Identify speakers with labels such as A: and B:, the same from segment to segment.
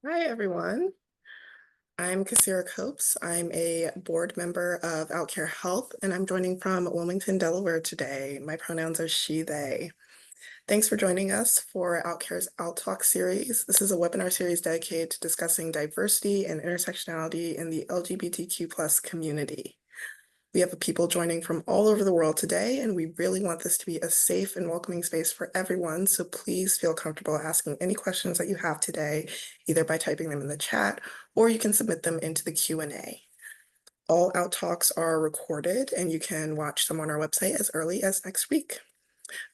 A: Hi, everyone. I'm Kassira Copes. I'm a board member of Outcare Health, and I'm joining from Wilmington, Delaware today. My pronouns are she, they. Thanks for joining us for Outcare's Out Talk series. This is a webinar series dedicated to discussing diversity and intersectionality in the LGBTQ plus community. We have people joining from all over the world today, and we really want this to be a safe and welcoming space for everyone. So please feel comfortable asking any questions that you have today, either by typing them in the chat, or you can submit them into the Q&A. All Out Talks are recorded, and you can watch them on our website as early as next week.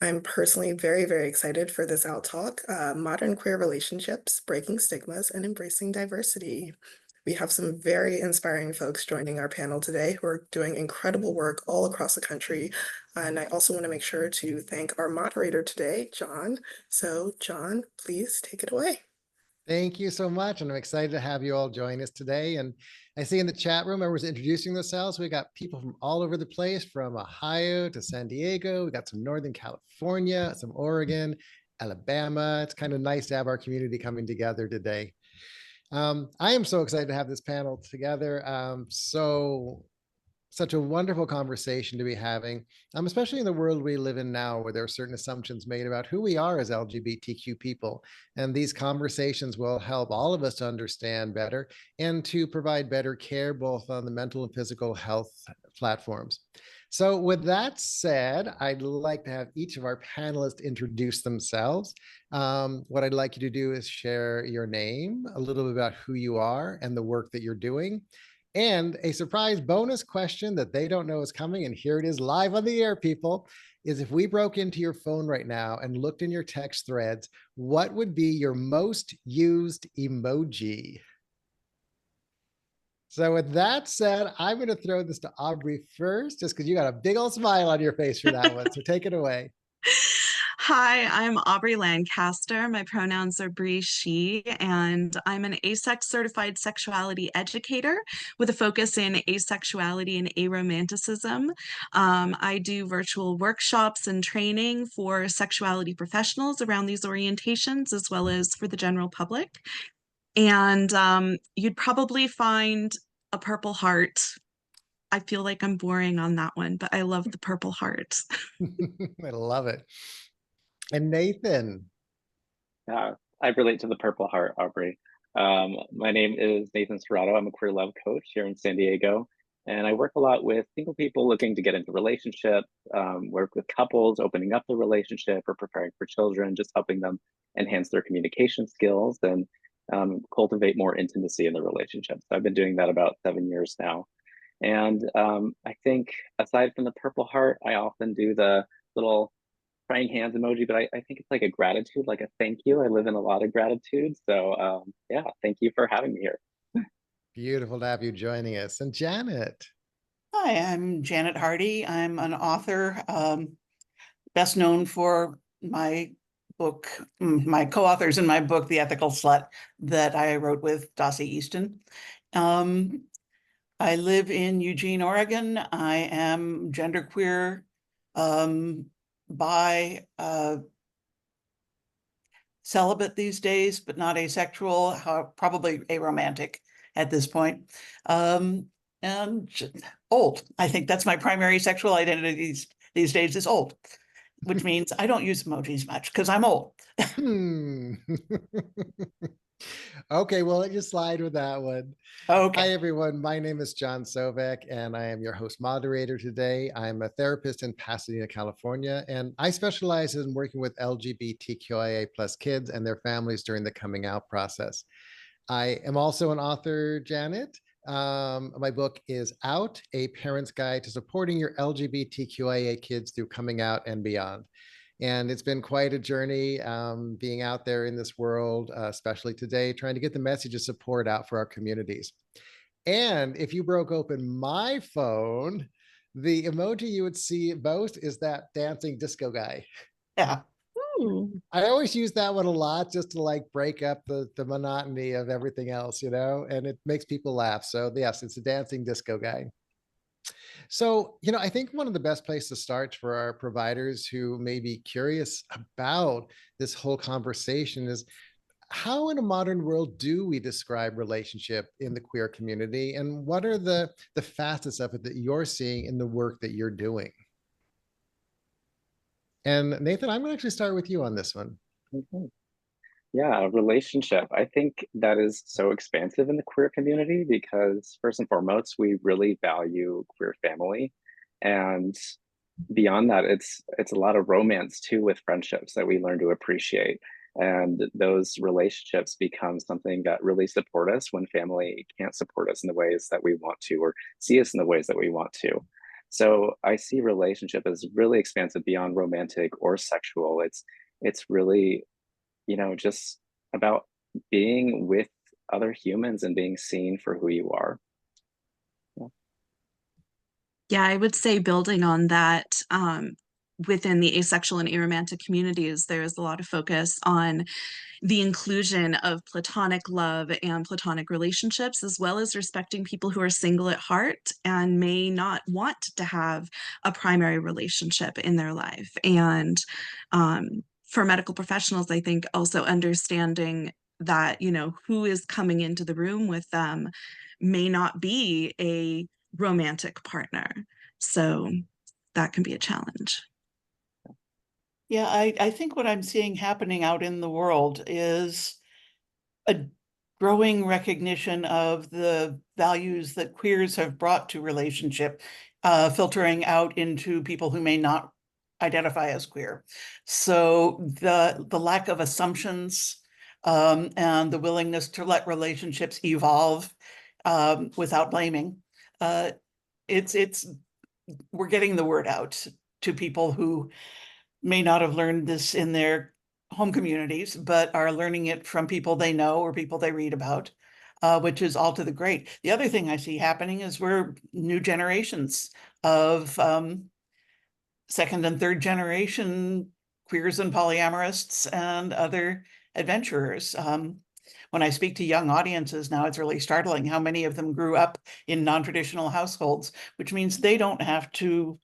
A: I'm personally very, very excited for this Out Talk, Modern Queer Relationships, Breaking Stigmas, and Embracing Diversity. We have some very inspiring folks joining our panel today who are doing incredible work all across the country. And I also want to make sure to thank our moderator today, John. So John, please take it away.
B: Thank you so much. And I'm excited to have you all join us today. And I see in the chat room, everyone's introducing themselves. We got people from all over the place, from Ohio to San Diego. We got some Northern California, some Oregon, Alabama. It's kind of nice to have our community coming together today. I am so excited to have this panel together. Such a wonderful conversation to be having, especially in the world we live in now, where there are certain assumptions made about who we are as LGBTQ people. And these conversations will help all of us to understand better and to provide better care, both on the mental and physical health platforms. So with that said, I'd like to have each of our panelists introduce themselves. What I'd like you to do is share your name, a little bit about who you are and the work that you're doing. And a surprise bonus question that they don't know is coming, and here it is live on the air, people, is if we broke into your phone right now and looked in your text threads, what would be your most used emoji? So with that said, I'm going to throw this to Aubrey first, just because you got a big old smile on your face for that one. So take it away.
C: Hi, I'm Aubrey Lancaster. My pronouns are Bree, she, and I'm an ASEX certified sexuality educator with a focus in asexuality and aromanticism. I do virtual workshops and training for sexuality professionals around these orientations, as well as for the general public. And you'd probably find a purple heart. I feel like I'm boring on that one, but I love the purple heart.
B: I love it. And Nathan.
D: I relate to the Purple Heart, Aubrey. My name is Nathan Serrato. I'm a queer love coach here in San Diego, and I work a lot with single people looking to get into relationships, work with couples opening up the relationship or preparing for children, just helping them enhance their communication skills and cultivate more intimacy in the relationships. I've been doing that about 7 years now. And I think aside from the Purple Heart, I often do the little praying hands emoji, but I think it's like a gratitude, like a thank you. I live in a lot of gratitude. So yeah, thank you for having me here.
B: Beautiful to have you joining us. And Janet.
E: Hi, I'm Janet Hardy. I'm an author, best known for my book, my co-authors in my book, The Ethical Slut, that I wrote with Dossie Easton. I live in Eugene, Oregon. I am genderqueer, bi, celibate these days, but not asexual, probably aromantic at this point. And old. I think that's my primary sexual identity these days is old, which means I don't use emojis much because I'm old.
B: Okay, well, let you slide with that one.
E: Okay.
B: Hi, everyone. My name is John Sovek, and I am your host moderator today. I'm a therapist in Pasadena, California, and I specialize in working with LGBTQIA plus kids and their families during the coming out process. I am also an author, Janet. My book is Out, A Parent's Guide to Supporting Your LGBTQIA Kids Through Coming Out and Beyond. And it's been quite a journey being out there in this world, especially today, trying to get the message of support out for our communities. And if you broke open my phone, the emoji you would see most is that dancing disco guy.
E: Yeah.
B: I always use that one a lot just to like break up the monotony of everything else, you know, and it makes people laugh. So yes, it's a dancing disco guy. So, you know, I think one of the best places to start for our providers who may be curious about this whole conversation is how in a modern world do we describe relationship in the queer community? And what are the facets of it that you're seeing in the work that you're doing? And Nathan, I'm going to actually start with you on this one.
D: Mhm. Yeah, a relationship. I think that is so expansive in the queer community because first and foremost, we really value queer family. And beyond that, it's a lot of romance too with friendships that we learn to appreciate. And those relationships become something that really support us when family can't support us in the ways that we want to or see us in the ways that we want to. So I see relationship as really expansive beyond romantic or sexual. It's really, just about being with other humans and being seen for who you are. Yeah.
C: Yeah, I would say building on that, within the asexual and aromantic communities, there's a lot of focus on the inclusion of platonic love and platonic relationships, as well as respecting people who are single at heart and may not want to have a primary relationship in their life. And for medical professionals, I think also understanding that, who is coming into the room with them may not be a romantic partner. So that can be a challenge.
E: Yeah, I think what I'm seeing happening out in the world is a growing recognition of the values that queers have brought to relationship, filtering out into people who may not identify as queer. So the lack of assumptions, and the willingness to let relationships evolve, without blaming. It's we're getting the word out to people who may not have learned this in their home communities, but are learning it from people they know or people they read about, which is all to the great. The other thing I see happening is we're new generations of second and third generation queers and polyamorists and other adventurers. When I speak to young audiences now, it's really startling how many of them grew up in non-traditional households, which means they don't have to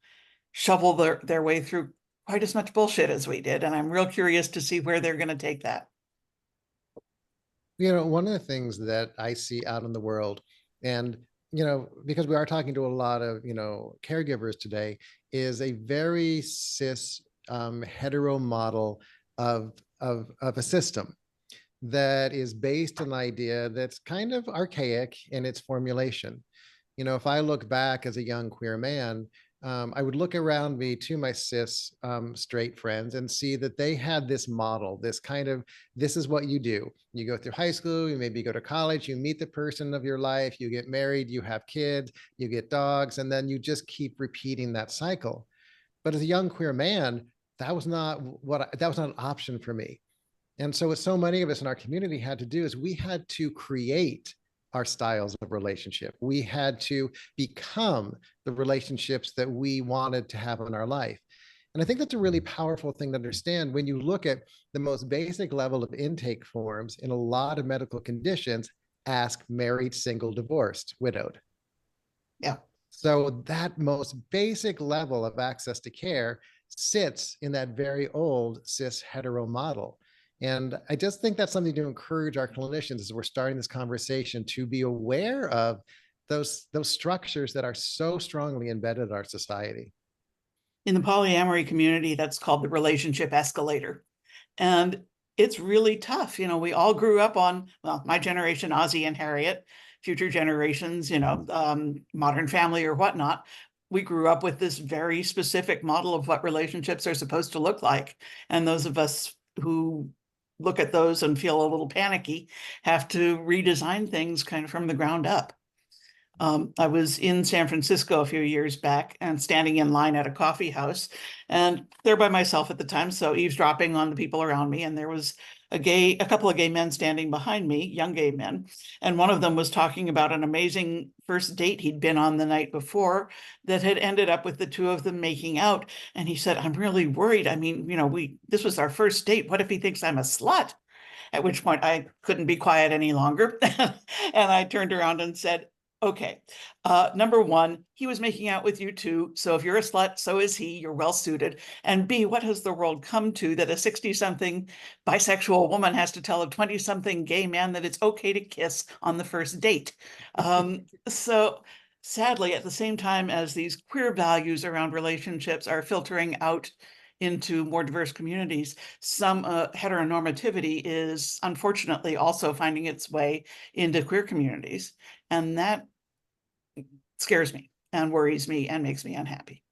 E: shovel their way through quite as much bullshit as we did. And I'm real curious to see where they're going to take that.
B: One of the things that I see out in the world, and because we are talking to a lot of caregivers today, is a very cis hetero model of a system that is based on an idea that's kind of archaic in its formulation. If I look back as a young queer man, I would look around me to my cis straight friends and see that they had this model, this is what you do. You go through high school, you maybe go to college, you meet the person of your life, you get married, you have kids, you get dogs, and then you just keep repeating that cycle. But as a young queer man, that was not an option for me. And so what so many of us in our community had to do is we had to create our styles of relationship. We had to become the relationships that we wanted to have in our life. And I think that's a really powerful thing to understand when you look at the most basic level of intake forms in a lot of medical conditions. Ask married, single, divorced, widowed.
E: Yeah.
B: So that most basic level of access to care sits in that very old cis hetero model. And I just think that's something to encourage our clinicians as we're starting this conversation to be aware of those structures that are so strongly embedded in our society.
E: In the polyamory community, that's called the relationship escalator. And it's really tough. We all grew up on, well, my generation, Ozzie and Harriet, future generations, Modern Family or whatnot. We grew up with this very specific model of what relationships are supposed to look like. And those of us who look at those and feel a little panicky have to redesign things kind of from the ground up. I was in San Francisco a few years back and standing in line at a coffee house and there by myself at the time, so eavesdropping on the people around me. And there was a couple of gay men standing behind me, young gay men. And one of them was talking about an amazing first date he'd been on the night before that had ended up with the two of them making out. And he said, "I'm really worried. I mean, this was our first date. What if he thinks I'm a slut?" At which point I couldn't be quiet any longer. And I turned around and said, Okay. Number one, he was making out with you too. So if you're a slut, so is he. You're well suited. And B, what has the world come to that a 60-something bisexual woman has to tell a 20-something gay man that it's okay to kiss on the first date? So sadly, at the same time as these queer values around relationships are filtering out into more diverse communities, some heteronormativity is unfortunately also finding its way into queer communities. And that scares me and worries me and makes me unhappy.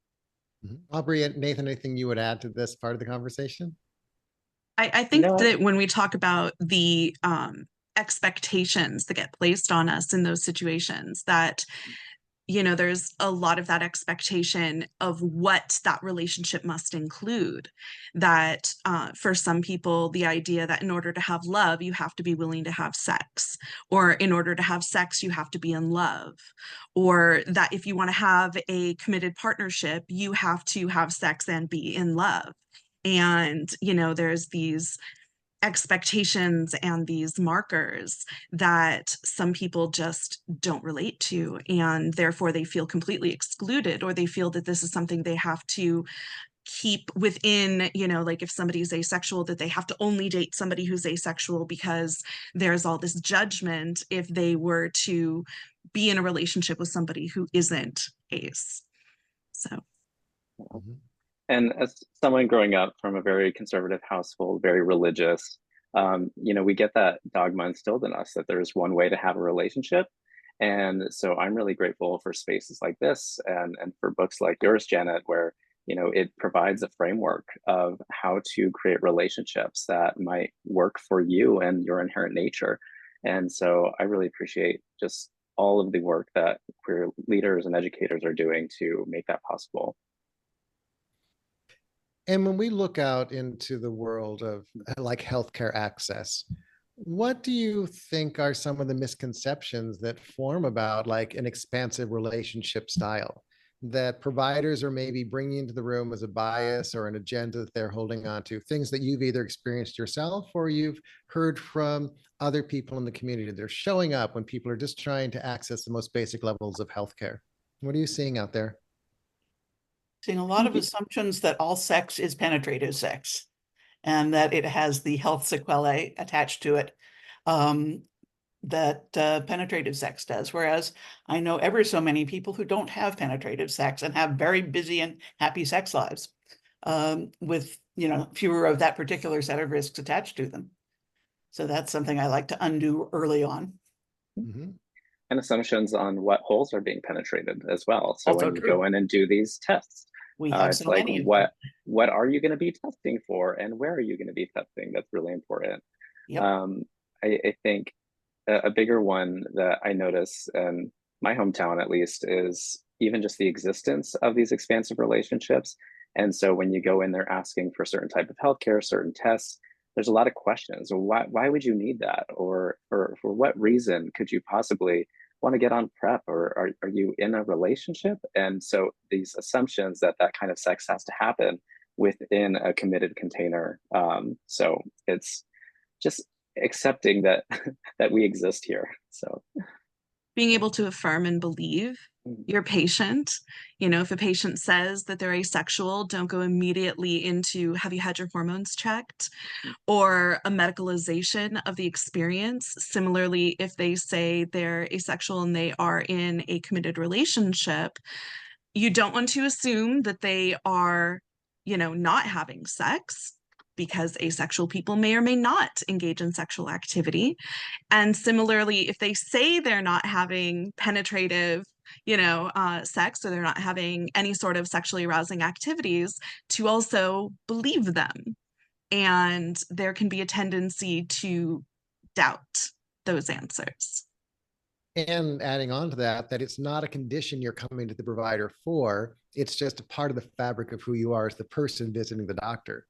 B: Aubrey and Nathan, anything you would add to this part of the conversation?
C: I think
D: No,
C: that when we talk about the expectations that get placed on us in those situations, that there's a lot of that expectation of what that relationship must include. That for some people, the idea that in order to have love, you have to be willing to have sex, or in order to have sex, you have to be in love, or that if you want to have a committed partnership, you have to have sex and be in love. And, there's these expectations and these markers that some people just don't relate to, and therefore they feel completely excluded, or they feel that this is something they have to keep within, like if somebody's asexual, that they have to only date somebody who's asexual, because there's all this judgment if they were to be in a relationship with somebody who isn't ace. So
D: and as someone growing up from a very conservative household, very religious, we get that dogma instilled in us that there's one way to have a relationship. And so I'm really grateful for spaces like this, and for books like yours, Janet, where it provides a framework of how to create relationships that might work for you and your inherent nature. And so I really appreciate just all of the work that queer leaders and educators are doing to make that possible.
B: And when we look out into the world of like healthcare access, what do you think are some of the misconceptions that form about like an expansive relationship style that providers are maybe bringing into the room as a bias or an agenda that they're holding on to, things that you've either experienced yourself or you've heard from other people in the community? They're showing up when people are just trying to access the most basic levels of healthcare. What are you seeing out there?
E: Seeing a lot of assumptions that all sex is penetrative sex and that it has the health sequelae attached to it that penetrative sex does. Whereas I know ever so many people who don't have penetrative sex and have very busy and happy sex lives with, fewer of that particular set of risks attached to them. So that's something I like to undo early on.
B: Mm-hmm.
D: And assumptions on what holes are being penetrated as well. So
E: Also
D: when you
E: true.
D: go in and do these tests,
E: We have
D: it's
E: so
D: like,
E: many of them.
D: what are you going to be testing for, and where are you going to be testing? That's really important.
E: Yep.
D: I think a bigger one that I notice in my hometown, at least, is even just the existence of these expansive relationships. And so when you go in there asking for certain type of healthcare, certain tests, there's a lot of questions. Why would you need that? Or for what reason could you possibly want to get on PrEP? Or are you in a relationship? And so these assumptions that kind of sex has to happen within a committed container. So it's just accepting that that we exist here. So
C: being able to affirm and believe your patient. If a patient says that they're asexual, don't go immediately into, have you had your hormones checked? Or a medicalization of the experience. Similarly, if they say they're asexual and they are in a committed relationship, you don't want to assume that they are, not having sex, because asexual people may or may not engage in sexual activity. And similarly, if they say they're not having penetrative, sex, or they're not having any sort of sexually arousing activities, to also believe them. And there can be a tendency to doubt those answers.
B: And adding on to that, that it's not a condition you're coming to the provider for. It's just a part of the fabric of who you are as the person visiting the doctor.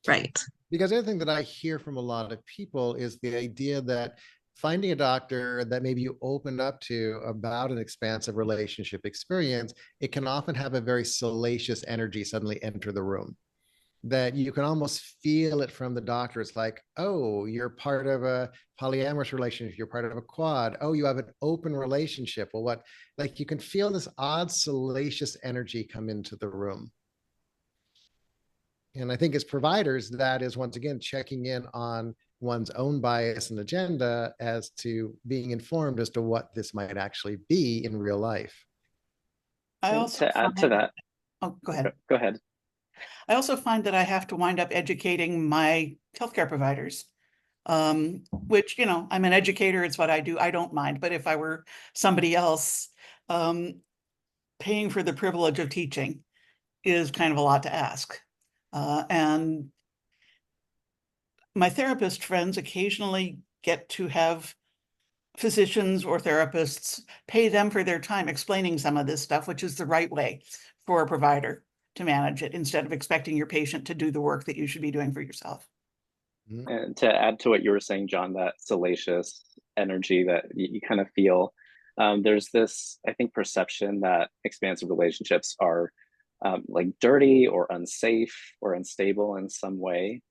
C: Right.
B: Because the other thing that I hear from a lot of people is the idea that finding a doctor that maybe you open up to about an expansive relationship experience, it can often have a very salacious energy suddenly enter the room. that you can almost feel it from the doctor. It's like, oh, you're part of a polyamorous relationship, you're part of a quad, oh, you have an open relationship. Well, what, like, you can feel this odd salacious energy come into the room. And I think as providers, that is once again checking in on one's own bias and agenda as to being informed as to what this might actually be in real life.
E: I
D: And
E: also
D: to add to
E: find,
D: that,
E: oh, go ahead.
D: go ahead.
E: I also find that I have to wind up educating my healthcare providers, which, you know, I'm an educator. It's what I do. I don't mind. But if I were somebody else, paying for the privilege of teaching is kind of a lot to ask. And my therapist friends occasionally get to have physicians or therapists pay them for their time explaining some of this stuff, which is the right way for a provider to manage it, instead of expecting your patient to do the work that you should be doing for yourself.
D: And to add to what you were saying, John, that salacious energy that you kind of feel, there's this, I think, perception that expansive relationships are like dirty or unsafe or unstable in some way.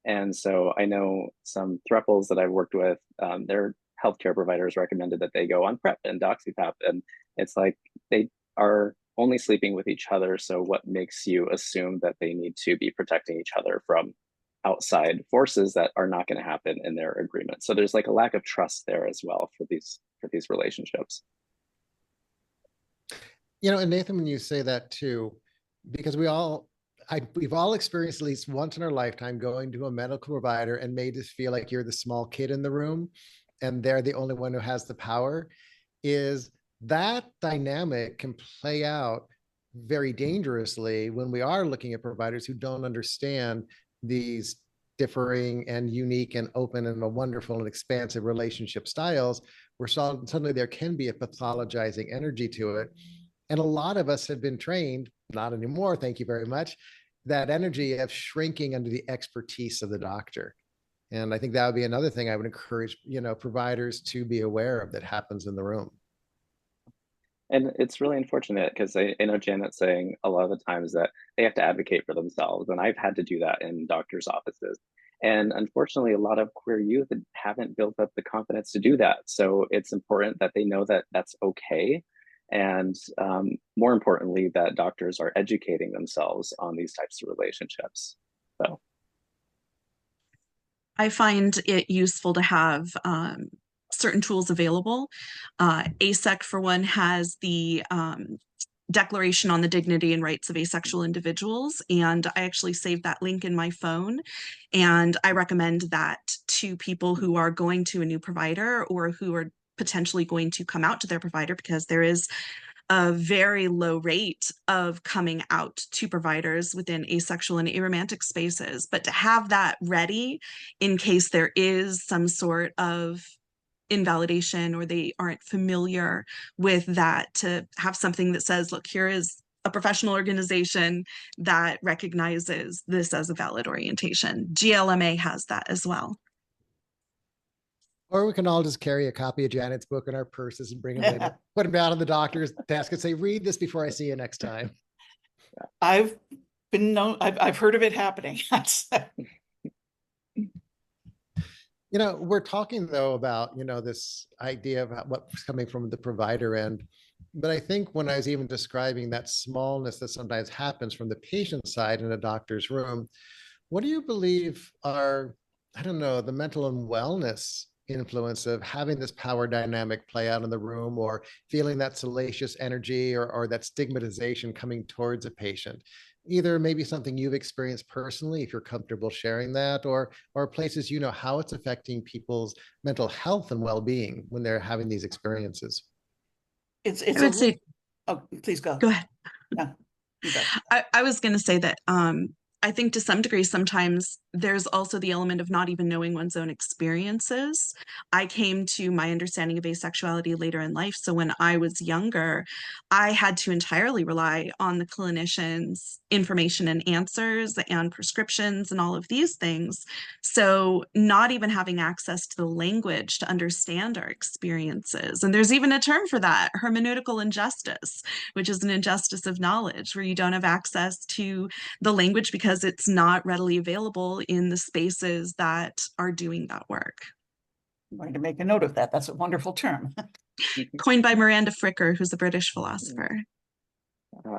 D: And so I know some thruples that I've worked with, their healthcare providers recommended that they go on PrEP and doxypap. And it's like they are only sleeping with each other. So what makes you assume that they need to be protecting each other from outside forces that are not going to happen in their agreement? So there's like a lack of trust there as well for these relationships.
B: You know, and Nathan, when you say that too, because we've all experienced at least once in our lifetime going to a medical provider and made us feel like you're the small kid in the room and they're the only one who has the power, is that dynamic can play out very dangerously when we are looking at providers who don't understand these differing and unique and open and wonderful and expansive relationship styles, where suddenly there can be a pathologizing energy to it. And a lot of us have been trained, not anymore, thank you very much, that energy of shrinking under the expertise of the doctor. And I think that would be another thing I would encourage, you know, providers to be aware of that happens in the room.
D: And it's really unfortunate because I know Janet's saying a lot of the times that they have to advocate for themselves. And I've had to do that in doctors' offices. And unfortunately, a lot of queer youth haven't built up the confidence to do that. So it's important that they know that that's okay. And more importantly, that doctors are educating themselves on these types of relationships. So
C: I find it useful to have certain tools available. ASEC, for one, has the Declaration on the Dignity and Rights of Asexual Individuals, and I actually saved that link in my phone, and I recommend that to people who are going to a new provider or who are potentially going to come out to their provider, because there is a very low rate of coming out to providers within asexual and aromantic spaces. But to have that ready in case there is some sort of invalidation or they aren't familiar with that, to have something that says, look, here is a professional organization that recognizes this as a valid orientation. GLMA has that as well.
B: Or we can all just carry a copy of Janet's book in our purses and bring them later, put them down on the doctor's desk and say, read this before I see you next time.
E: I've heard of it happening.
B: You know, we're talking though about, you know, this idea of what's coming from the provider end. But I think when I was even describing that smallness that sometimes happens from the patient side in a doctor's room, what do you believe are, I don't know, the mental and wellness influence of having this power dynamic play out in the room, or feeling that salacious energy or that stigmatization coming towards a patient? Either maybe something you've experienced personally, if you're comfortable sharing that, or places you know how it's affecting people's mental health and well-being when they're having these experiences.
E: It's
C: I would say,
E: oh, please go.
C: go ahead.
E: No, you go.
C: I was going to say that I think to some degree, sometimes there's also the element of not even knowing one's own experiences. I came to my understanding of asexuality later in life. So when I was younger, I had to entirely rely on the clinician's information and answers and prescriptions and all of these things. So not even having access to the language to understand our experiences. And there's even a term for that, hermeneutical injustice, which is an injustice of knowledge, where you don't have access to the language because it's not readily available in the spaces that are doing that work.
E: I'm going to make a note of that. That's a wonderful term.
C: Coined by Miranda Fricker, who's a British philosopher.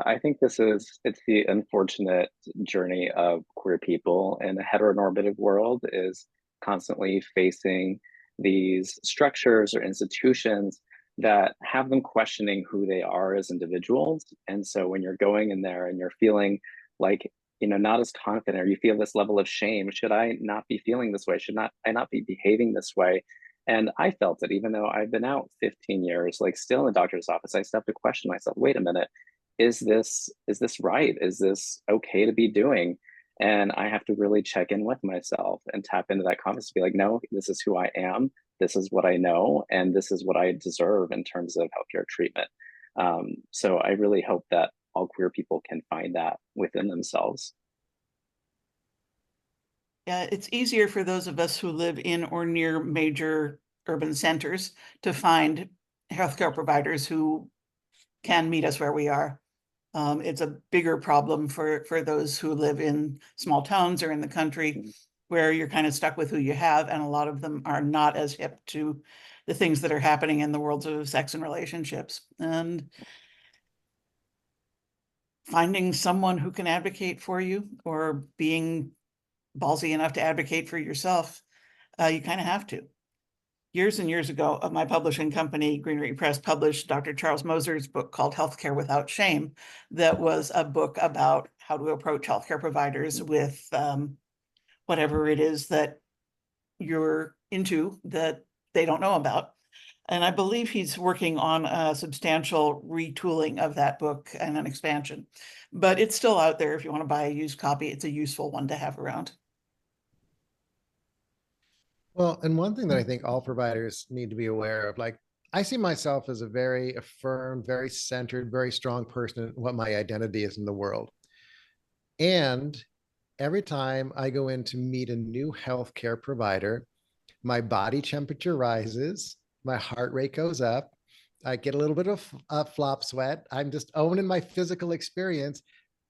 D: I think it's the unfortunate journey of queer people in a heteronormative world, is constantly facing these structures or institutions that have them questioning who they are as individuals. And so when you're going in there and you're feeling like, not as confident, or you feel this level of shame, should I not be feeling this way? Should I not be behaving this way? And I felt it, even though I've been out 15 years, like still in the doctor's office, I still have to question myself, wait a minute, is this right? Is this okay to be doing? And I have to really check in with myself and tap into that confidence to be like, no, this is who I am. This is what I know. And this is what I deserve in terms of healthcare treatment. So I really hope that all queer people can find that within themselves.
E: Yeah, it's easier for those of us who live in or near major urban centers to find healthcare providers who can meet us where we are. It's a bigger problem for those who live in small towns or in the country, where you're kind of stuck with who you have, and a lot of them are not as hip to the things that are happening in the worlds of sex and relationships. And finding someone who can advocate for you, or being ballsy enough to advocate for yourself, you kind of have to. Years and years ago, my publishing company, Greenery Press, published Dr. Charles Moser's book called Healthcare Without Shame. That was a book about how to approach healthcare providers with whatever it is that you're into that they don't know about. And I believe he's working on a substantial retooling of that book and an expansion. But it's still out there if you want to buy a used copy. It's a useful one to have around.
B: Well, and one thing that I think all providers need to be aware of, like, I see myself as a very affirmed, very centered, very strong person in what my identity is in the world. And every time I go in to meet a new healthcare provider, my body temperature rises, my heart rate goes up, I get a little bit of flop sweat. I'm just owning my physical experience,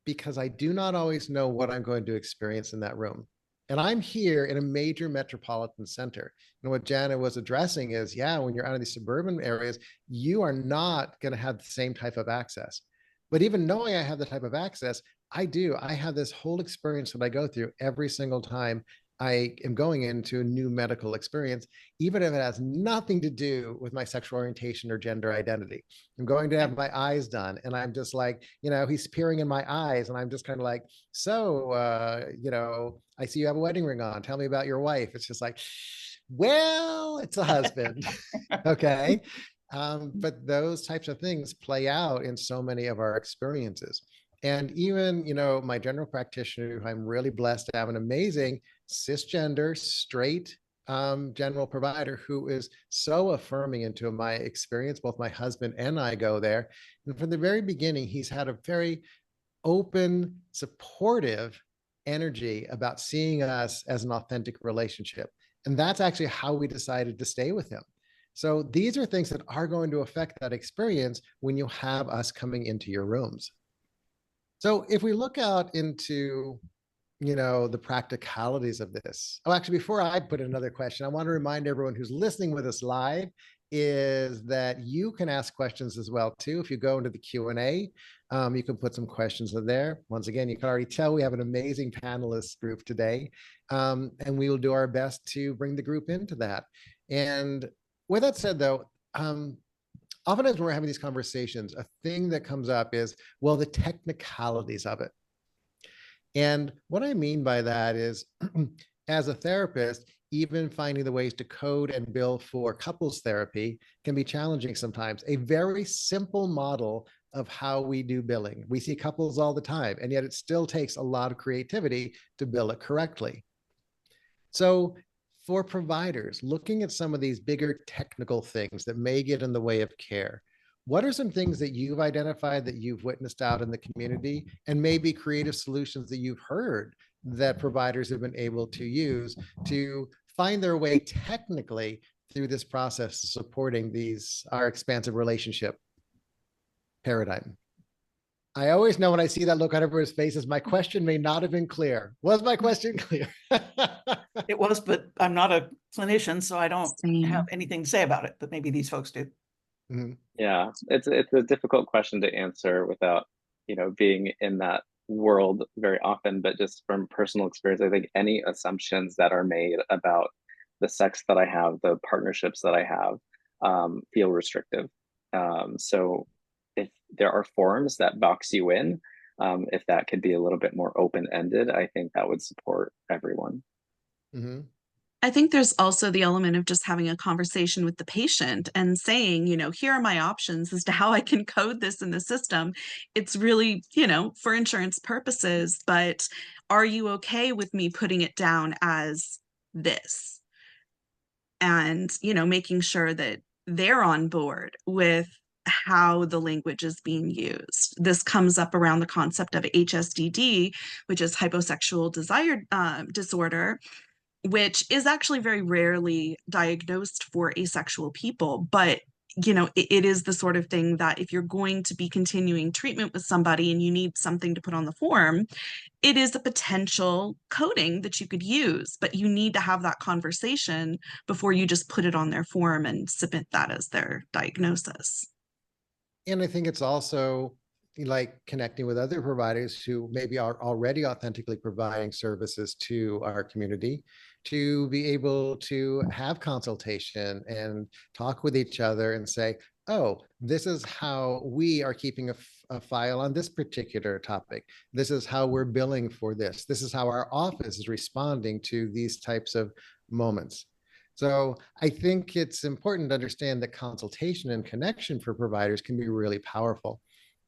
B: because I do not always know what I'm going to experience in that room. And I'm here in a major metropolitan center. And what Janet was addressing is, yeah, when you're out in these suburban areas, you are not going to have the same type of access. But even knowing I have the type of access, I have this whole experience that I go through every single time I am going into a new medical experience, even if it has nothing to do with my sexual orientation or gender identity. I'm going to have my eyes done, and I'm just like, he's peering in my eyes, and I'm just kind of like, so, I see you have a wedding ring on. Tell me about your wife. It's just like, well, it's a husband. Okay. But those types of things play out in so many of our experiences. And even, my general practitioner, who I'm really blessed to have an amazing cisgender, straight general provider who is so affirming into my experience. Both my husband and I go there. And from the very beginning, he's had a very open, supportive energy about seeing us as an authentic relationship. And that's actually how we decided to stay with him. So these are things that are going to affect that experience when you have us coming into your rooms. So if we look out into, the practicalities of this. Oh, actually, before I put another question, I want to remind everyone who's listening with us live is that you can ask questions as well too. If you go into the Q&A, you can put some questions in there. Once again, you can already tell we have an amazing panelist group today, and we will do our best to bring the group into that. And with that said, though, oftentimes when we're having these conversations, a thing that comes up is, well, the technicalities of it. And what I mean by that is, as a therapist, even finding the ways to code and bill for couples therapy can be challenging sometimes. A very simple model of how we do billing. We see couples all the time, and yet it still takes a lot of creativity to bill it correctly. So for providers, looking at some of these bigger technical things that may get in the way of care, what are some things that you've identified that you've witnessed out in the community, and maybe creative solutions that you've heard that providers have been able to use to find their way technically through this process of supporting our expansive relationship paradigm? I always know when I see that look on everybody's faces, my question may not have been clear. Was my question clear?
E: It was, but I'm not a clinician, so I don't
C: Same.
E: have anything to say about it, but maybe these folks do.
B: Mhm.
D: Yeah, it's a difficult question to answer without, being in that world very often, but just from personal experience, I think any assumptions that are made about the sex that I have, the partnerships that I have, feel restrictive. So if there are forms that box you in, if that could be a little bit more open-ended, I think that would support everyone.
B: Mhm.
C: I think there's also the element of just having a conversation with the patient and saying, here are my options as to how I can code this in the system. It's really, for insurance purposes, but are you okay with me putting it down as this? And, making sure that they're on board with how the language is being used. This comes up around the concept of HSDD, which is hyposexual desire disorder, which is actually very rarely diagnosed for asexual people. But, it is the sort of thing that if you're going to be continuing treatment with somebody and you need something to put on the form, it is a potential coding that you could use, but you need to have that conversation before you just put it on their form and submit that as their diagnosis.
B: And I think it's also like connecting with other providers who maybe are already authentically providing services to our community, to be able to have consultation and talk with each other and say, oh, this is how we are keeping a file on this particular topic. This is how we're billing for this. This is how our office is responding to these types of moments. So I think it's important to understand that consultation and connection for providers can be really powerful.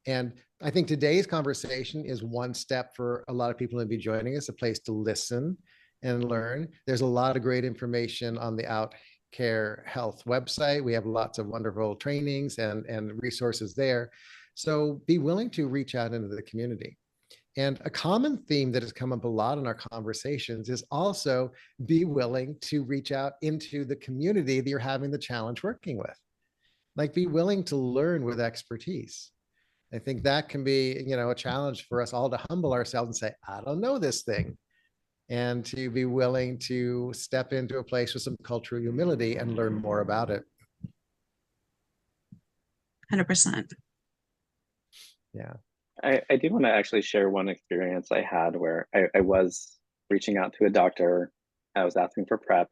B: And I think today's conversation is one step for a lot of people to be joining us, a place to listen and learn. There's a lot of great information on the Outcare Health website. We have lots of wonderful trainings and resources there. So be willing to reach out into the community. And a common theme that has come up a lot in our conversations is also be willing to reach out into the community that you're having the challenge working with. Like be willing to learn with expertise. I think that can be, a challenge for us all to humble ourselves and say, I don't know this thing. And to be willing to step into a place with some cultural humility and learn more about it.
C: 100%.
B: Yeah.
D: I do want to actually share one experience I had where I was reaching out to a doctor. I was asking for prep,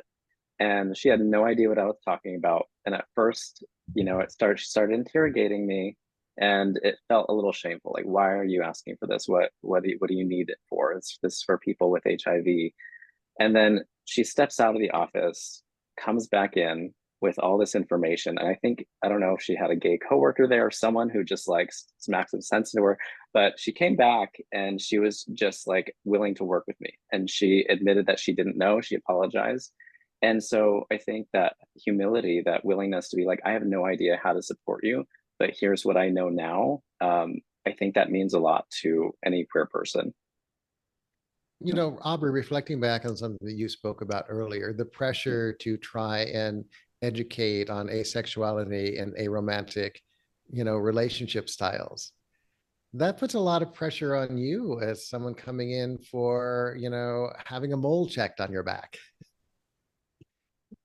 D: and she had no idea what I was talking about. And at first, she started interrogating me, and it felt a little shameful. Like, why are you asking for this? What do you need it for? It's this for people with HIV. And then she steps out of the office, comes back in with all this information. And I don't know if she had a gay coworker there or someone who just like smacks some sense into her, but she came back and she was just like willing to work with me. And she admitted that she didn't know, she apologized. And so I think that humility, that willingness to be like, I have no idea how to support you, but here's what I know now. I think that means a lot to any queer person.
B: Aubrey, reflecting back on something that you spoke about earlier, the pressure to try and educate on asexuality and aromantic, relationship styles. That puts a lot of pressure on you as someone coming in for, having a mole checked on your back.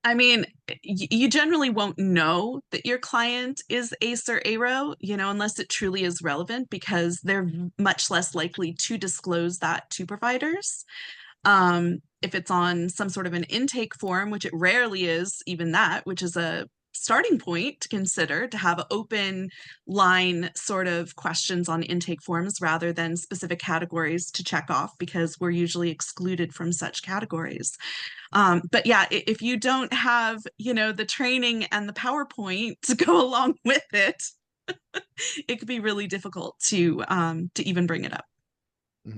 C: I mean, you generally won't know that your client is ace or aro, unless it truly is relevant, because they're much less likely to disclose that to providers. If it's on some sort of an intake form, which it rarely is, even that, which is a starting point to consider, to have open line sort of questions on intake forms rather than specific categories to check off, because we're usually excluded from such categories. But yeah, if you don't have, the training and the PowerPoint to go along with it, it could be really difficult to even bring it up.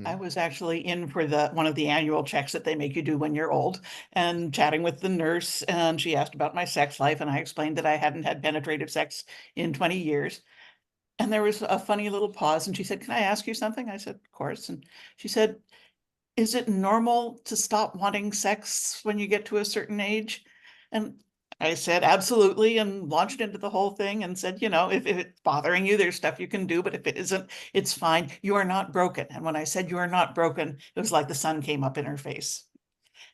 E: I was actually in for one of the annual checks that they make you do when you're old, and chatting with the nurse, and she asked about my sex life, and I explained that I hadn't had penetrative sex in 20 years. And there was a funny little pause, and she said, "Can I ask you something?" I said, "Of course." And she said, "Is it normal to stop wanting sex when you get to a certain age?" And I said, "Absolutely," and launched into the whole thing and said, if it's bothering you, there's stuff you can do, but if it isn't, it's fine. You are not broken. And when I said you are not broken, it was like the sun came up in her face.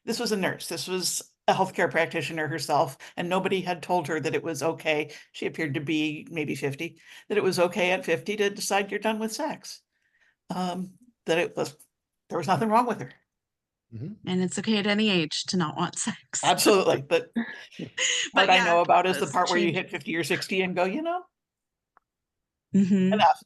E: This was a nurse. This was a healthcare practitioner herself, and nobody had told her that it was okay. She appeared to be maybe 50, that it was okay at 50 to decide you're done with sex. That there was nothing wrong with her.
C: And it's okay at any age to not want sex.
E: Absolutely. But
C: But
E: what I know about is the
C: those
E: part where you hit
C: changes.
E: 50 or 60 and go,
C: Mhm.
E: enough.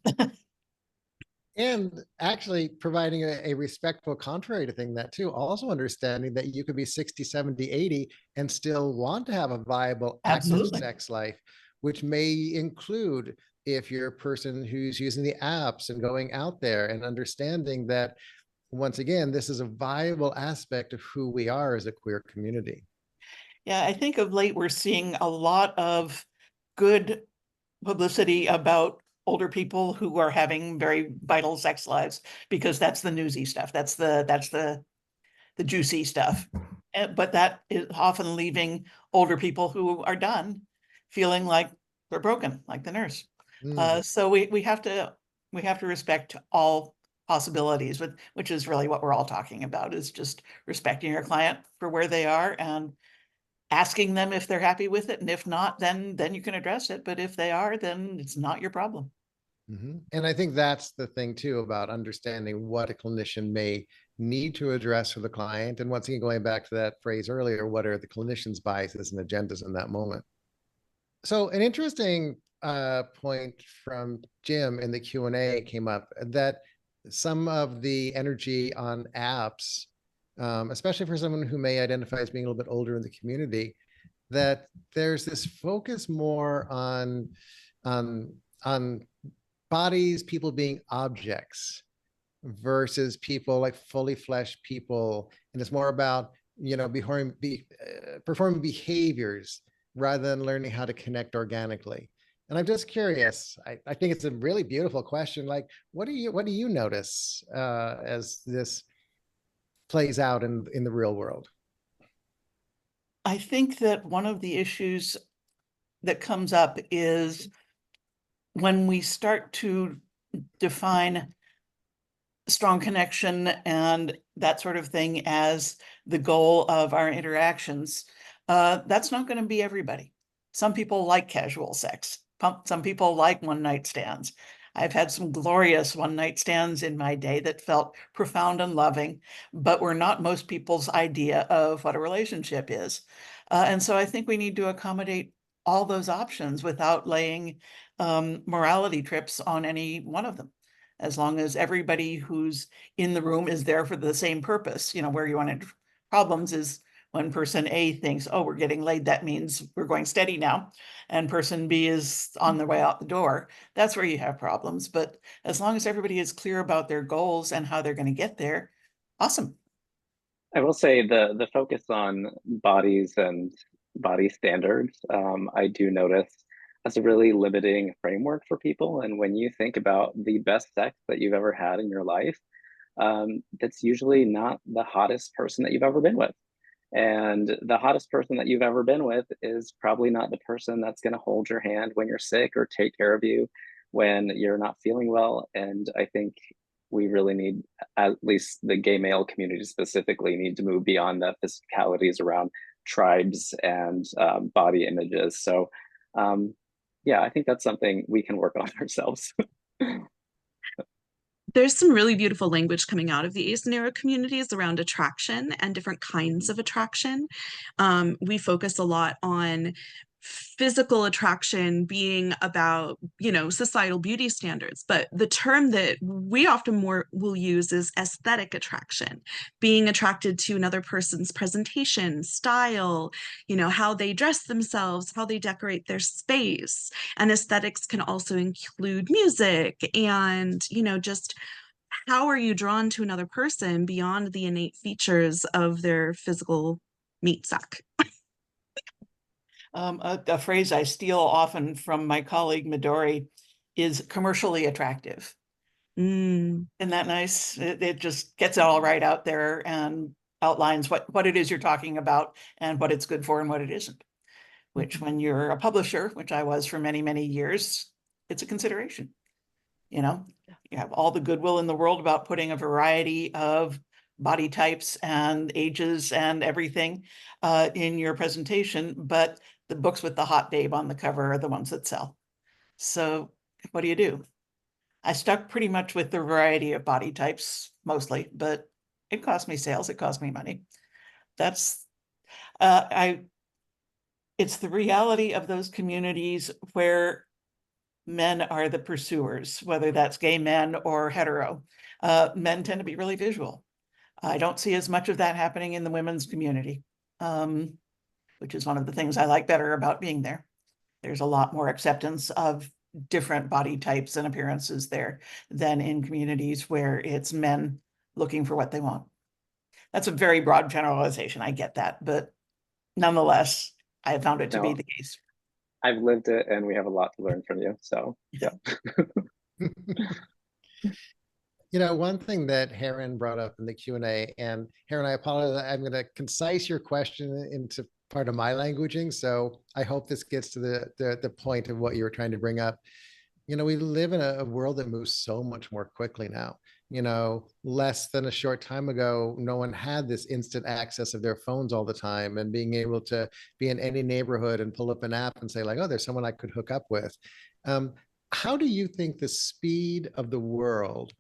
B: And actually providing a respectful contrary to thing that too, also understanding that you could be 60, 70, 80 and still want to have a viable active
E: Absolutely.
B: sex life, which may include if you're a person who's using the apps and going out there and understanding that, once again, this is a viable aspect of who we are as a queer community.
E: Yeah, I think of late we're seeing a lot of good publicity about older people who are having very vital sex lives, because that's the newsy stuff. That's the juicy stuff. But that is often leaving older people who are done feeling like they're broken, like the nurse. So we have to respect all possibilities, which is really what we're all talking about, is just respecting your client for where they are and asking them if they're happy with it. And if not, then you can address it. But if they are, then it's not your problem.
B: And I think that's the thing too, about understanding what a clinician may need to address for the client. And once again, going back to that phrase earlier, what are the clinician's biases and agendas in that moment? So an interesting point from Jim in the Q&A came up, that some of the energy on apps, especially for someone who may identify as being a little bit older in the community, that there's this focus more on bodies, people being objects versus people like fully fleshed people. And it's more about, performing behaviors rather than learning how to connect organically. And I'm just curious, I think it's a really beautiful question. Like, what do you notice as this plays out in the real world?
E: I think that one of the issues that comes up is when we start to define strong connection and that sort of thing as the goal of our interactions, that's not going to be everybody. Some people like casual sex. Some people like one-night stands. I've had some glorious one-night stands in my day that felt profound and loving, but were not most people's idea of what a relationship is. And so I think we need to accommodate all those options without laying morality trips on any one of them, as long as everybody who's in the room is there for the same purpose. Where you run into problems is when person A thinks, "Oh, we're getting laid, that means we're going steady now," and person B is on their way out the door. That's where you have problems. But as long as everybody is clear about their goals and how they're going to get there, awesome.
D: I will say the focus on bodies and body standards, I do notice as a really limiting framework for people. And when you think about the best sex that you've ever had in your life, that's usually not the hottest person that you've ever been with. And the hottest person that you've ever been with is probably not the person that's going to hold your hand when you're sick or take care of you when you're not feeling well. And I think we really need, at least the gay male community specifically, need to move beyond the physicalities around tribes and body images. So, yeah, I think that's something we can work on ourselves.
C: There's some really beautiful language coming out of the ace and aro communities around attraction and different kinds of attraction. We focus a lot on physical attraction being about, societal beauty standards, but the term that we often more will use is aesthetic attraction, being attracted to another person's presentation, style, how they dress themselves, how they decorate their space. And aesthetics can also include music and, just how are you drawn to another person beyond the innate features of their physical meat sack?
E: A phrase I steal often from my colleague Midori is commercially attractive.
C: Mm.
E: Isn't that nice? It just gets it all right out there and outlines what it is you're talking about and what it's good for and what it isn't. Which when you're a publisher, which I was for many, many years, it's a consideration. You know, you have all the goodwill in the world about putting a variety of body types and ages and everything in your presentation, but the books with the hot babe on the cover are the ones that sell. So what do? I stuck pretty much with the variety of body types mostly, but it cost me sales, it cost me money. That's it's the reality of those communities where men are the pursuers, whether that's gay men or hetero. Men tend to be really visual. I don't see as much of that happening in the women's community, which is one of the things I like better about being there. There's a lot more acceptance of different body types and appearances there than in communities where it's men looking for what they want. That's a very broad generalization. I get that, but nonetheless, I have found it to be the case.
D: I've lived it and we have a lot to learn from you. So yeah.
B: You know, one thing that Heron brought up in the Q&A, and Heron, I apologize, I'm going to concise your question into part of my languaging. So I hope this gets to the point of what you were trying to bring up. You know, we live in a world that moves so much more quickly now. You know, less than a short time ago, no one had this instant access of their phones all the time and being able to be in any neighborhood and pull up an app and say like, oh, there's someone I could hook up with. How do you think the speed of the world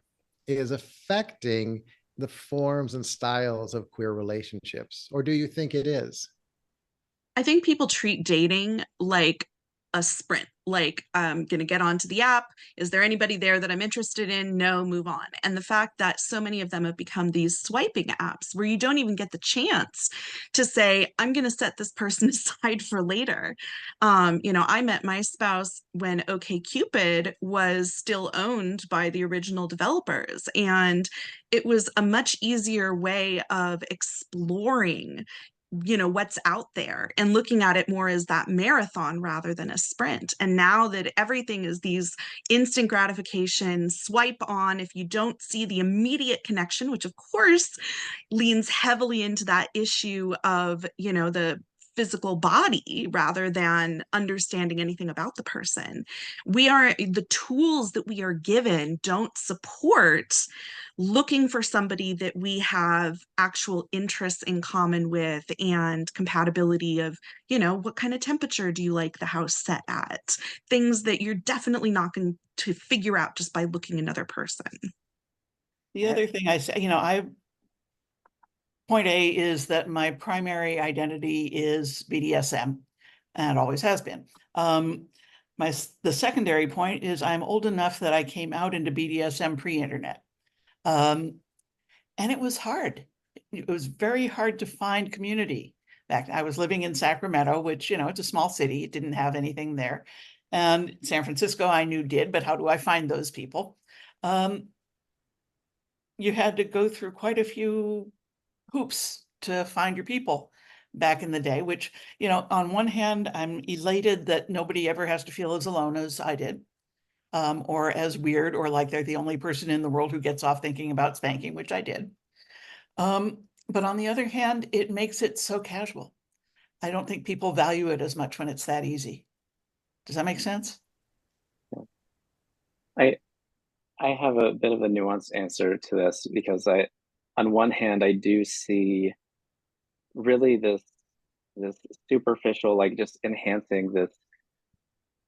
B: is affecting the forms and styles of queer relationships? Or do you think it is?
C: I think people treat dating like a sprint. Like, I'm going to get onto the app. Is there anybody there that I'm interested in? No, move on. And the fact that so many of them have become these swiping apps where you don't even get the chance to say, I'm going to set this person aside for later. I met my spouse when OkCupid was still owned by the original developers. And it was a much easier way of exploring what's out there and looking at it more as that marathon rather than a sprint. And now that everything is these instant gratification, swipe on, if you don't see the immediate connection, which of course leans heavily into that issue of the physical body rather than understanding anything about the person. The tools that we are given don't support looking for somebody that we have actual interests in common with and compatibility of, what kind of temperature do you like the house set at? Things that you're definitely not going to figure out just by looking another person.
E: The other thing I say, point A is that my primary identity is BDSM, and always has been. The secondary point is I'm old enough that I came out into BDSM pre-internet. And it was hard. It was very hard to find community. In fact, I was living in Sacramento, which, it's a small city. It didn't have anything there. And San Francisco, I knew did, but how do I find those people? You had to go through quite a few hoops to find your people back in the day, which, on one hand, I'm elated that nobody ever has to feel as alone as I did. Or as weird, or like they're the only person in the world who gets off thinking about spanking, which I did. But on the other hand, it makes it so casual. I don't think people value it as much when it's that easy. Does that make sense?
D: I have a bit of a nuanced answer to this because on one hand, I do see really this superficial, like just enhancing this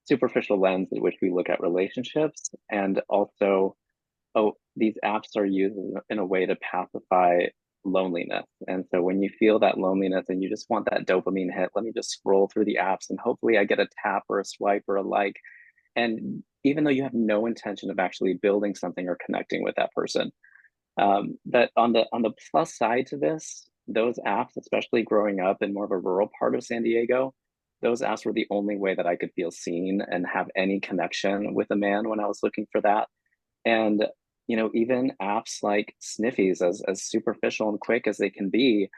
D: superficial lens in which we look at relationships, and also, oh, these apps are used in a way to pacify loneliness. And so when you feel that loneliness and you just want that dopamine hit, let me just scroll through the apps and hopefully I get a tap or a swipe or a like. And even though you have no intention of actually building something or connecting with that person, that on the plus side to this, those apps, especially growing up in more of a rural part of San Diego, those apps were the only way that I could feel seen and have any connection with a man when I was looking for that. And even apps like Sniffies, as superficial and quick as they can be,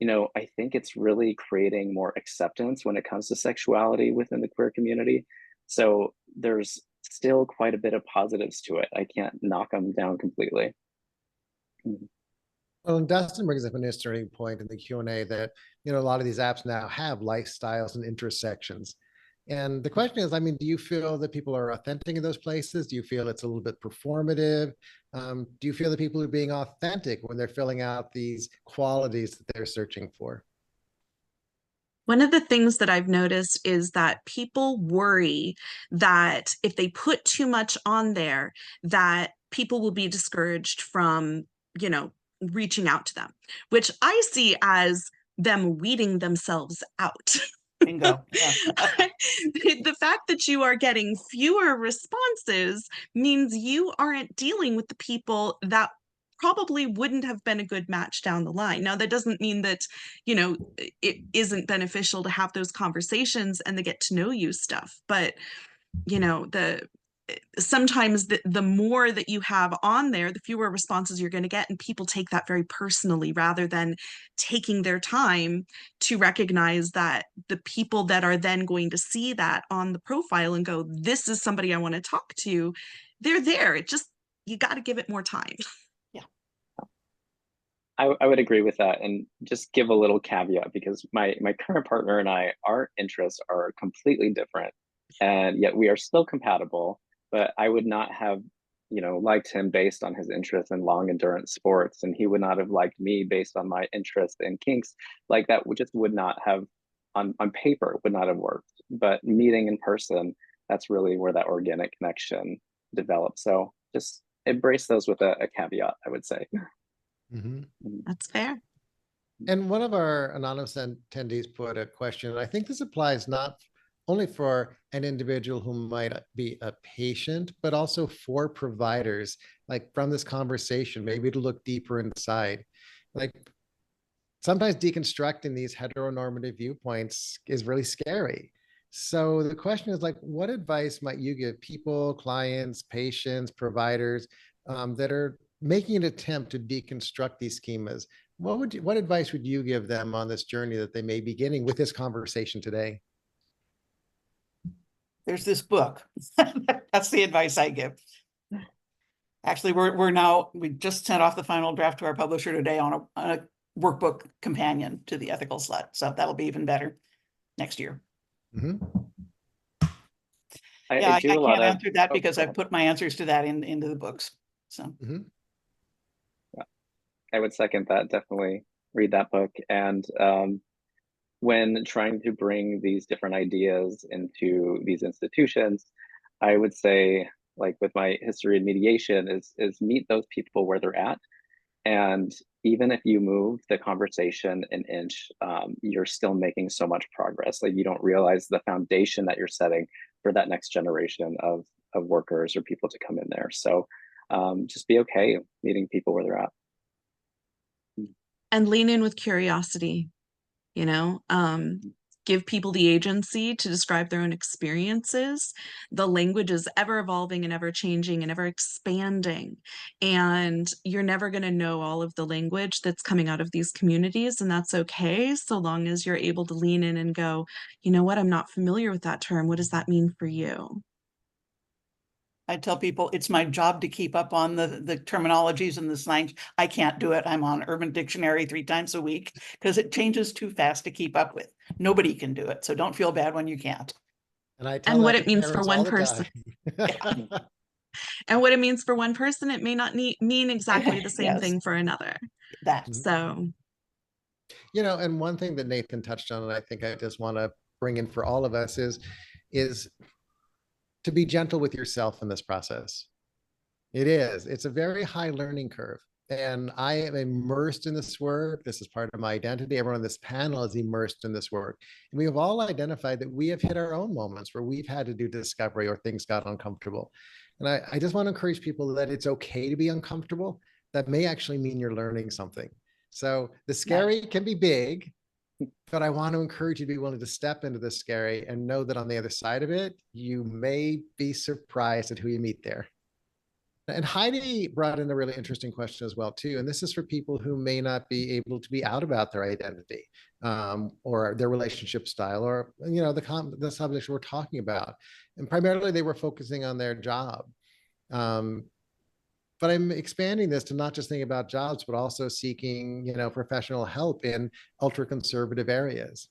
D: I think it's really creating more acceptance when it comes to sexuality within the queer community. So there's still quite a bit of positives to it. I can't knock them down completely. Mhm.
B: Well, and Dustin brings up an interesting point in the Q&A that, a lot of these apps now have lifestyles and intersections. And the question is, I mean, do you feel that people are authentic in those places? Do you feel it's a little bit performative? Do you feel that people are being authentic when they're filling out these qualities that they're searching for?
C: One of the things that I've noticed is that people worry that if they put too much on there, that people will be discouraged from, reaching out to them, which I see as them weeding themselves out.
E: Bingo. Yeah.
C: The fact that you are getting fewer responses means you aren't dealing with the people that probably wouldn't have been a good match down the line. Now, that doesn't mean that, it isn't beneficial to have those conversations and the get to know you stuff. But, sometimes the more that you have on there, the fewer responses you're going to get, and people take that very personally rather than taking their time to recognize that the people that are then going to see that on the profile and go, this is somebody I want to talk to, they're there. It just, you got to give it more time.
E: Yeah.
D: I would agree with that, and just give a little caveat, because my current partner and I, our interests are completely different, and yet we are still compatible. But I would not have, liked him based on his interest in long endurance sports, and he would not have liked me based on my interest in kinks. Like that would not have, on paper, would not have worked. But meeting in person, that's really where that organic connection develops. So just embrace those with a caveat, I would say.
B: Mhm.
C: That's fair.
B: And one of our anonymous attendees put a question, and I think this applies not only for an individual who might be a patient, but also for providers, like from this conversation, maybe to look deeper inside. Like sometimes deconstructing these heteronormative viewpoints is really scary. So the question is like, what advice might you give people, clients, patients, providers that are making an attempt to deconstruct these schemas? What advice would you give them on this journey that they may be beginning with this conversation today?
E: There's this book. That's the advice I give. Actually, we just sent off the final draft to our publisher today on a workbook companion to the Ethical Slut. So that'll be even better next year.
B: Mm-hmm.
E: I can't answer that
D: oh,
E: because I've put my answers to that into the books. So
B: Mm-hmm.
D: yeah, I would second that. Definitely read that book. And when trying to bring these different ideas into these institutions, I would say, like with my history in mediation, is meet those people where they're at. And even if you move the conversation an inch, you're still making so much progress. Like you don't realize the foundation that you're setting for that next generation of workers or people to come in there. So just be okay meeting people where they're at.
C: And lean in with curiosity, give people the agency to describe their own experiences. The language is ever evolving and ever changing and ever expanding. And you're never going to know all of the language that's coming out of these communities. And that's okay, so long as you're able to lean in and go, you know what, I'm not familiar with that term. What does that mean for you?
E: I tell people it's my job to keep up on the terminologies and the slang. I can't do it. I'm on Urban Dictionary 3 times a week because it changes too fast to keep up with. Nobody can do it. So don't feel bad when you can't.
B: And I tell
C: And what
B: that
C: it
B: to
C: means for
B: parents
C: one
B: all the
C: person.
B: time.
C: And what it means for one person, it may not mean exactly the same
E: Yes.
C: thing for another.
E: That.
C: So,
B: And one thing that Nathan touched on, and I think I just want to bring in for all of us is to be gentle with yourself in this process. It's a very high learning curve. And I am immersed in this work. This is part of my identity. Everyone on this panel is immersed in this work. And we have all identified that we have hit our own moments where we've had to do discovery or things got uncomfortable. And I just want to encourage people that it's okay to be uncomfortable. That may actually mean you're learning something. So the scary can be big, but I want to encourage you to be willing to step into the scary and know that on the other side of it, you may be surprised at who you meet there. And Heidi brought in a really interesting question as well too. And this is for people who may not be able to be out about their identity, or their relationship style, or the subjects we're talking about. And primarily they were focusing on their job. But I'm expanding this to not just think about jobs, but also seeking, professional help in ultra conservative areas.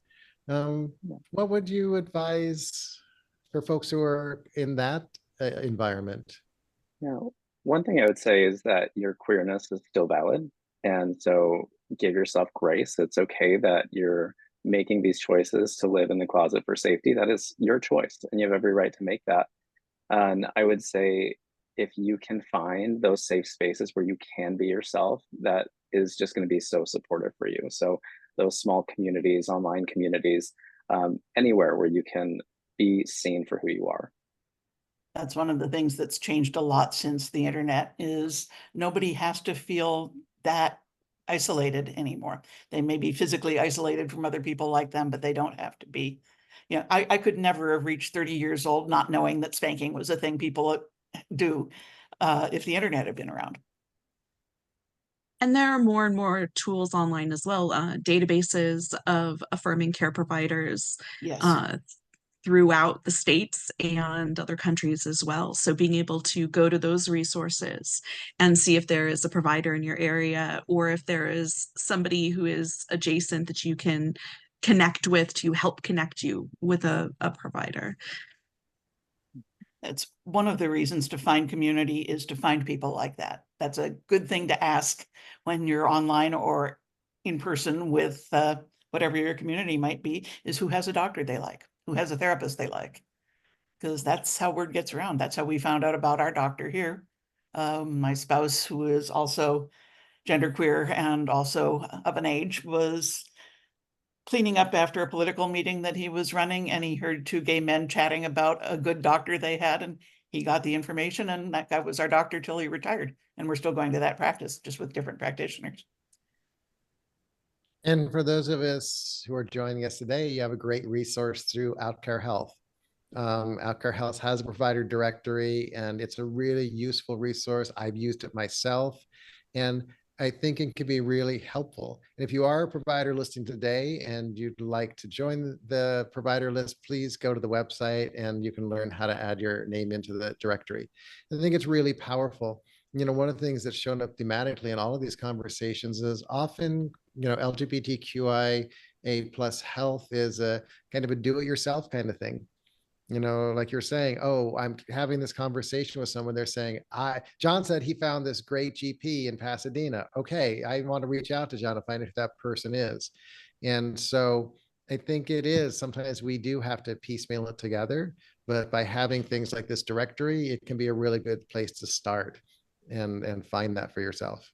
B: What would you advise for folks who are in that environment?
D: Now, one thing I would say is that your queerness is still valid. And so give yourself grace. It's okay that you're making these choices to live in the closet for safety. That is your choice, and you have every right to make that. And I would say if you can find those safe spaces where you can be yourself, that is just going to be so supportive for you. So those small communities, online communities, anywhere where you can be seen for who you are.
E: That's one of the things that's changed a lot since the internet is nobody has to feel that isolated anymore. They may be physically isolated from other people like them, but they don't have to be. I could never have reached 30 years old not knowing that spanking was a thing people do if the internet had been around.
C: And there are more and more tools online as well, databases of affirming care providers
E: Yes.
C: Throughout the states and other countries as well. So being able to go to those resources and see if there is a provider in your area, or if there is somebody who is adjacent that you can connect with to help connect you with a provider.
E: That's one of the reasons to find community, is to find people like that. That's a good thing to ask when you're online or in person with whatever your community might be, is who has a doctor they like, who has a therapist they like, because that's how word gets around. That's how we found out about our doctor here. My spouse, who is also genderqueer and also of an age, was cleaning up after a political meeting that he was running, and he heard two gay men chatting about a good doctor they had, and he got the information, and that guy was our doctor till he retired. And we're still going to that practice, just with different practitioners.
B: And for those of us who are joining us today, you have a great resource through Outcare Health. Outcare Health has a provider directory, and it's a really useful resource. I've used it myself, and I think it can be really helpful. And if you are a provider listening today and you'd like to join the provider list, please go to the website and you can learn how to add your name into the directory. I think it's really powerful. One of the things that's shown up thematically in all of these conversations is often, LGBTQIA+ health is a kind of a do-it-yourself kind of thing. Like you're saying, oh, I'm having this conversation with someone. They're saying, John said he found this great GP in Pasadena. Okay, I want to reach out to John to find out who that person is. And so I think it is, sometimes we do have to piecemeal it together, but by having things like this directory, it can be a really good place to start and find that for yourself.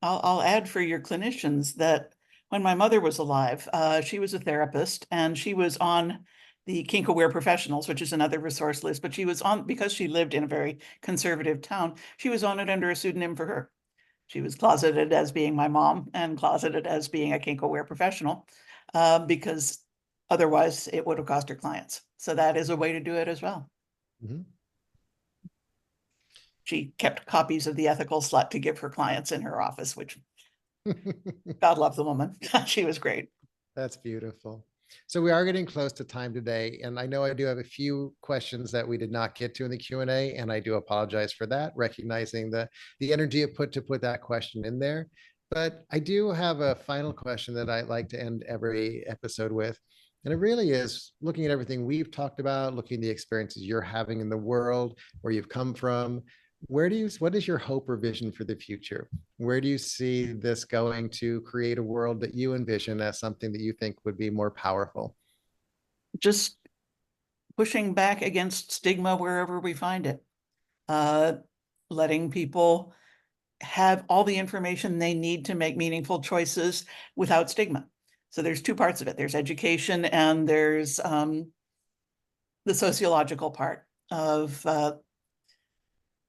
E: I'll add for your clinicians that when my mother was alive, she was a therapist, and she was on the Kink Aware Professionals, which is another resource list, but she was on, because she lived in a very conservative town, she was on it under a pseudonym for her. She was closeted as being my mom and closeted as being a Kink Aware professional, because otherwise it would have cost her clients. So that is a way to do it as well.
B: Mm-hmm.
E: She kept copies of The Ethical Slut to give her clients in her office, which God love the woman. She was great.
B: That's beautiful. So we are getting close to time today, and I know I do have a few questions that we did not get to in the Q&A, and I do apologize for that, recognizing the energy it put to put that question in there. But I do have a final question that I like to end every episode with. And it really is looking at everything we've talked about, looking at the experiences you're having in the world, where you've come from. What is your hope or vision for the future? Where do you see this going to create a world that you envision as something that you think would be more powerful?
E: Just pushing back against stigma wherever we find it. Letting people have all the information they need to make meaningful choices without stigma. So there's two parts of it. There's education, and there's the sociological part of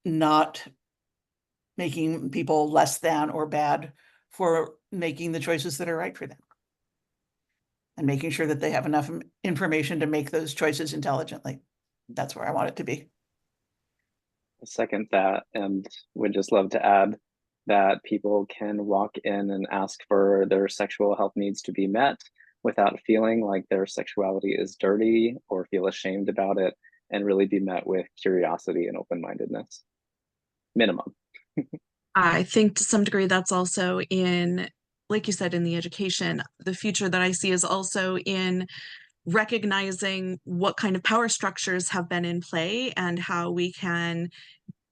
E: not making people less than or bad for making the choices that are right for them, and making sure that they have enough information to make those choices intelligently. That's where I want it to be.
D: second that, and would just love to add that people can walk in and ask for their sexual health needs to be met without feeling like their sexuality is dirty or feel ashamed about it, and really be met with curiosity and open-mindedness, minimum.
C: I think to some degree that's also in, like you said, in the education. The future that I see is also in recognizing what kind of power structures have been in play and how we can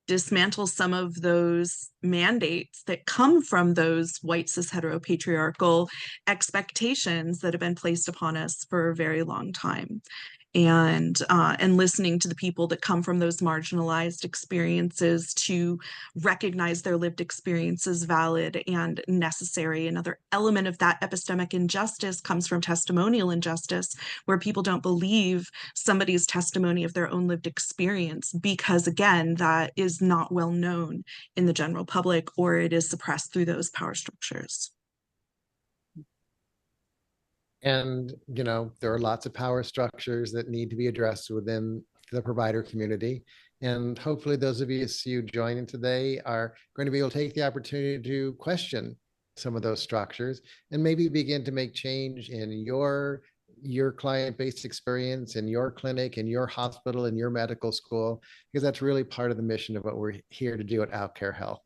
C: dismantle some of those mandates that come from those white cis heteropatriarchal expectations that have been placed upon us for a very long time. And listening to the people that come from those marginalized experiences to recognize their lived experience as valid and necessary. Another element of that epistemic injustice comes from testimonial injustice, where people don't believe somebody's testimony of their own lived experience because, again, that is not well known in the general public, or it is suppressed through those power structures.
B: And, there are lots of power structures that need to be addressed within the provider community. And hopefully those of you joining today are going to be able to take the opportunity to question some of those structures and maybe begin to make change in your client-based experience, in your clinic, in your hospital, in your medical school, because that's really part of the mission of what we're here to do at Outcare Health.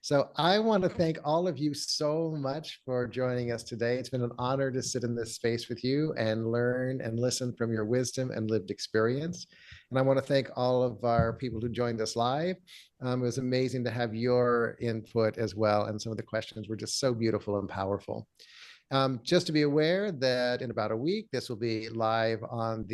B: So I want to thank all of you so much for joining us today. It's been an honor to sit in this space with you and learn and listen from your wisdom and lived experience. And I want to thank all of our people who joined us live. It was amazing to have your input as well. And some of the questions were just so beautiful and powerful. Just to be aware that in about a week, this will be live on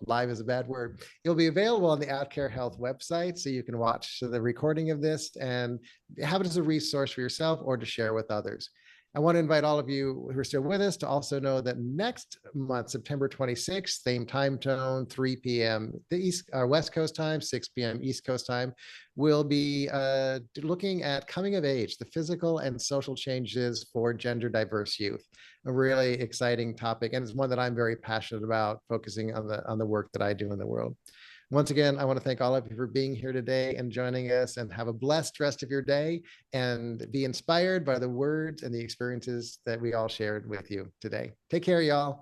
B: live is a bad word. It'll be available on the Outcare Health website, so you can watch the recording of this and have it as a resource for yourself or to share with others. I want to invite all of you who are still with us to also know that next month, September 26th, same time zone, 3 p.m. the West Coast time, 6 p.m. East Coast time, we'll be looking at coming of age, the physical and social changes for gender diverse youth. A really exciting topic, and it's one that I'm very passionate about, focusing on the work that I do in the world. Once again, I want to thank all of you for being here today and joining us, and have a blessed rest of your day and be inspired by the words and the experiences that we all shared with you today. Take care, y'all.